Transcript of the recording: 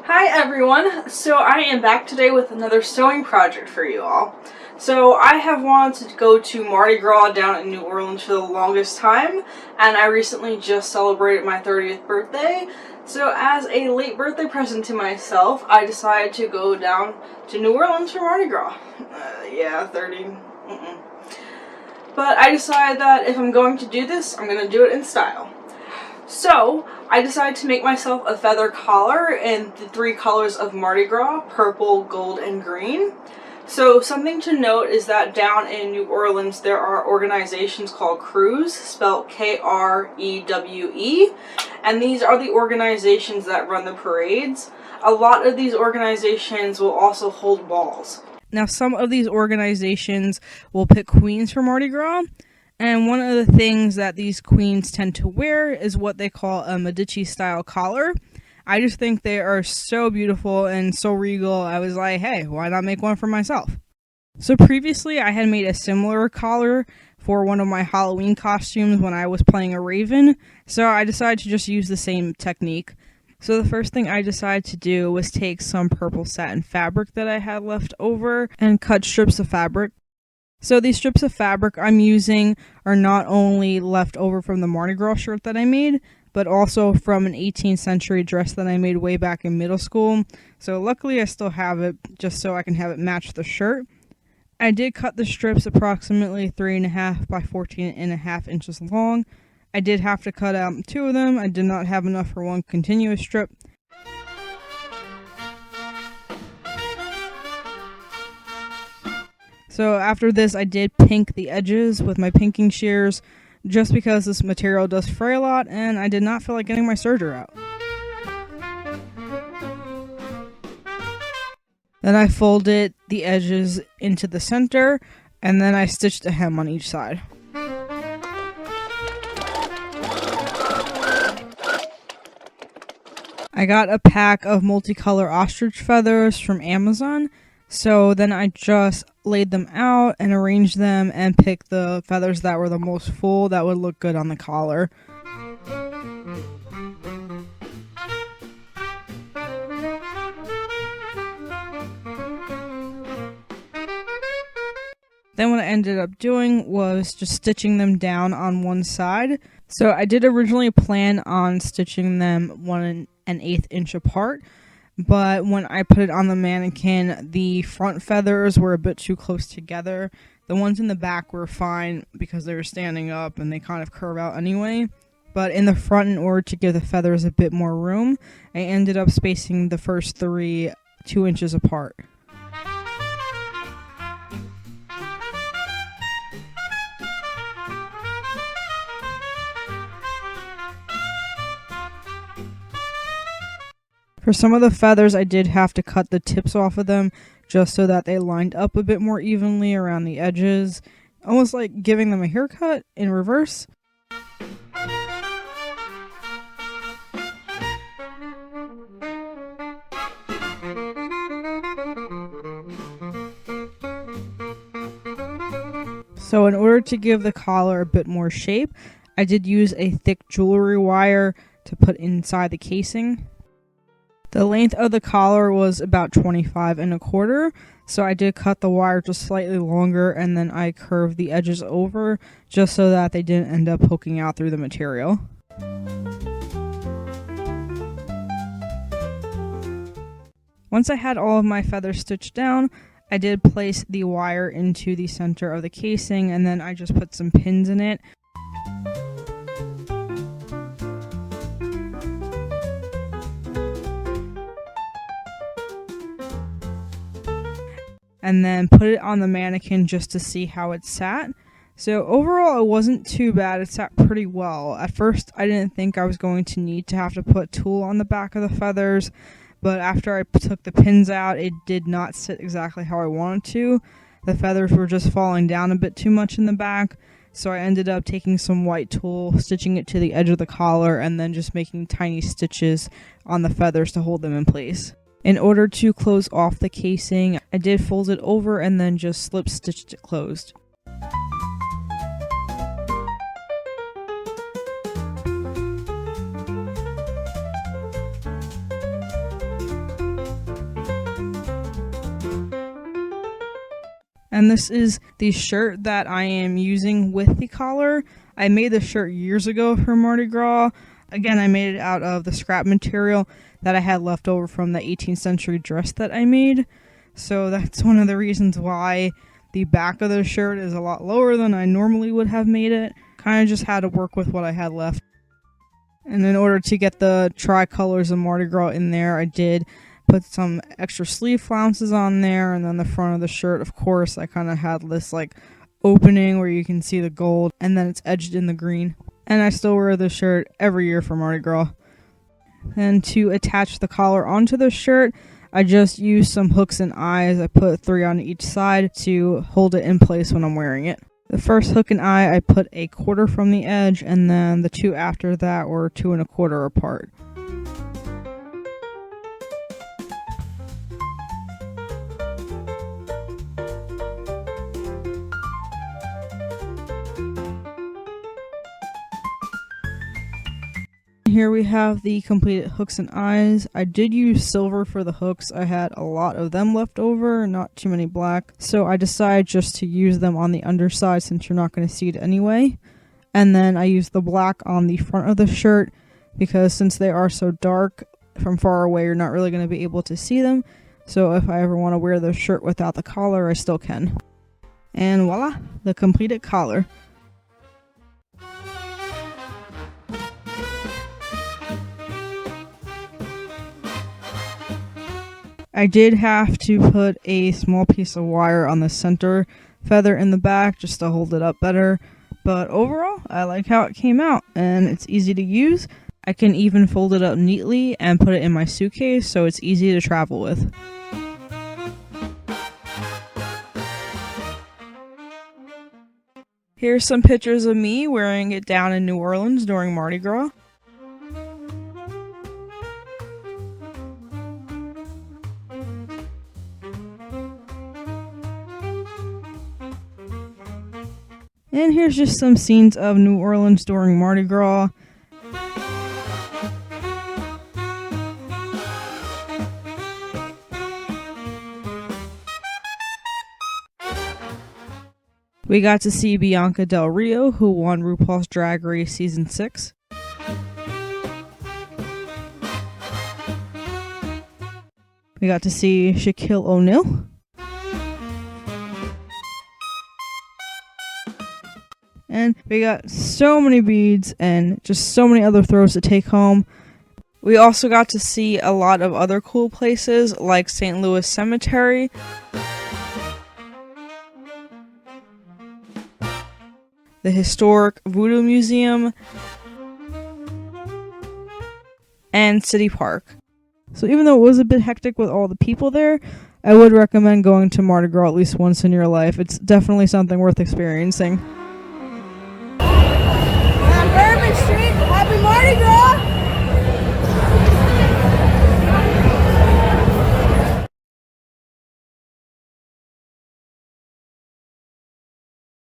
Hi everyone, so I am back today with another sewing project for you all. So I have wanted to go to Mardi Gras down in New Orleans for the longest time, and I recently just celebrated my 30th birthday. So as a late birthday present to myself, I decided to go down to New Orleans for Mardi Gras. 30. But I decided that if I'm going to do this, I'm going to do it in style. So, I decided to make myself a feather collar in the three colors of Mardi Gras: purple, gold, and green. So, something to note is that down in New Orleans there are organizations called Crews, spelled K-R-E-W-E, and these are the organizations that run the parades. A lot of these organizations will also hold balls. Now, some of these organizations will pick queens for Mardi Gras. And one of the things that these queens tend to wear is what they call a Medici-style collar. I just think they are so beautiful and so regal. I was like, hey, why not make one for myself? So previously, I had made a similar collar for one of my Halloween costumes when I was playing a raven. So I decided to just use the same technique. So the first thing I decided to do was take some purple satin fabric that I had left over and cut strips of fabric. So these strips of fabric I'm using are not only left over from the Mardi Gras shirt that I made, but also from an 18th century dress that I made way back in middle school. So luckily I still have it, just so I can have it match the shirt. I did cut the strips approximately 3.5 by 14.5 inches long. I did have to cut out 2 of them. I did not have enough for one continuous strip. So after this, I did pink the edges with my pinking shears, just because this material does fray a lot, and I did not feel like getting my serger out. Then I folded the edges into the center, and then I stitched a hem on each side. I got a pack of multicolor ostrich feathers from Amazon. So then I just laid them out and arranged them and picked the feathers that were the most full that would look good on the collar. Then what I ended up doing was just stitching them down on one side. So I did originally plan on stitching them 1/8 inch apart. But when I put it on the mannequin, the front feathers were a bit too close together. The ones in the back were fine because they were standing up and they kind of curve out anyway. But in the front, in order to give the feathers a bit more room, I ended up spacing the first 3 2 inches apart. For some of the feathers, I did have to cut the tips off of them just so that they lined up a bit more evenly around the edges, almost like giving them a haircut in reverse. So in order to give the collar a bit more shape, I did use a thick jewelry wire to put inside the casing. The length of the collar was about 25.25, so I did cut the wire just slightly longer, and then I curved the edges over just so that they didn't end up poking out through the material. Once I had all of my feathers stitched down, I did place the wire into the center of the casing, and then I just put some pins in it. And then put it on the mannequin just to see how it sat. So overall, it wasn't too bad. It sat pretty well. At first, I didn't think I was going to need to have to put tulle on the back of the feathers, but after I took the pins out, it did not sit exactly how I wanted to. The feathers were just falling down a bit too much in the back, so I ended up taking some white tulle, stitching it to the edge of the collar, and then just making tiny stitches on the feathers to hold them in place. In order to close off the casing, I did fold it over and then just slip stitched it closed. And this is the shirt that I am using with the collar. I made this shirt years ago for Mardi Gras. Again, I made it out of the scrap material that I had left over from the 18th century dress that I made. So that's one of the reasons why the back of the shirt is a lot lower than I normally would have made it. Kind of just had to work with what I had left. And in order to get the tricolors of Mardi Gras in there, I did put some extra sleeve flounces on there, and then the front of the shirt, of course, I kind of had this like opening where you can see the gold, and then it's edged in the green. And I still wear this shirt every year for Mardi Gras. And to attach the collar onto the shirt, I just used some hooks and eyes. I put 3 on each side to hold it in place when I'm wearing it. The first hook and eye, I put 1/4 from the edge, and then the 2 after that were 2 1/4 apart. Here we have the completed hooks and eyes. I did use silver for the hooks. I had a lot of them left over, not too many black. So I decided just to use them on the underside since you're not going to see it anyway. And then I used the black on the front of the shirt because since they are so dark from far away, you're not really going to be able to see them. So if I ever want to wear the shirt without the collar, I still can. And voila, the completed collar. I did have to put a small piece of wire on the center feather in the back just to hold it up better. But overall, I like how it came out, and it's easy to use. I can even fold it up neatly and put it in my suitcase, so it's easy to travel with. Here's some pictures of me wearing it down in New Orleans during Mardi Gras. And here's just some scenes of New Orleans during Mardi Gras. We got to see Bianca Del Rio, who won RuPaul's Drag Race Season 6. We got to see Shaquille O'Neal. And we got so many beads and just so many other throws to take home. We also got to see a lot of other cool places like St. Louis Cemetery, the historic Voodoo Museum, and City Park. So even though it was a bit hectic with all the people there, I would recommend going to Mardi Gras at least once in your life. It's definitely something worth experiencing. On Bourbon Street, happy Mardi Gras!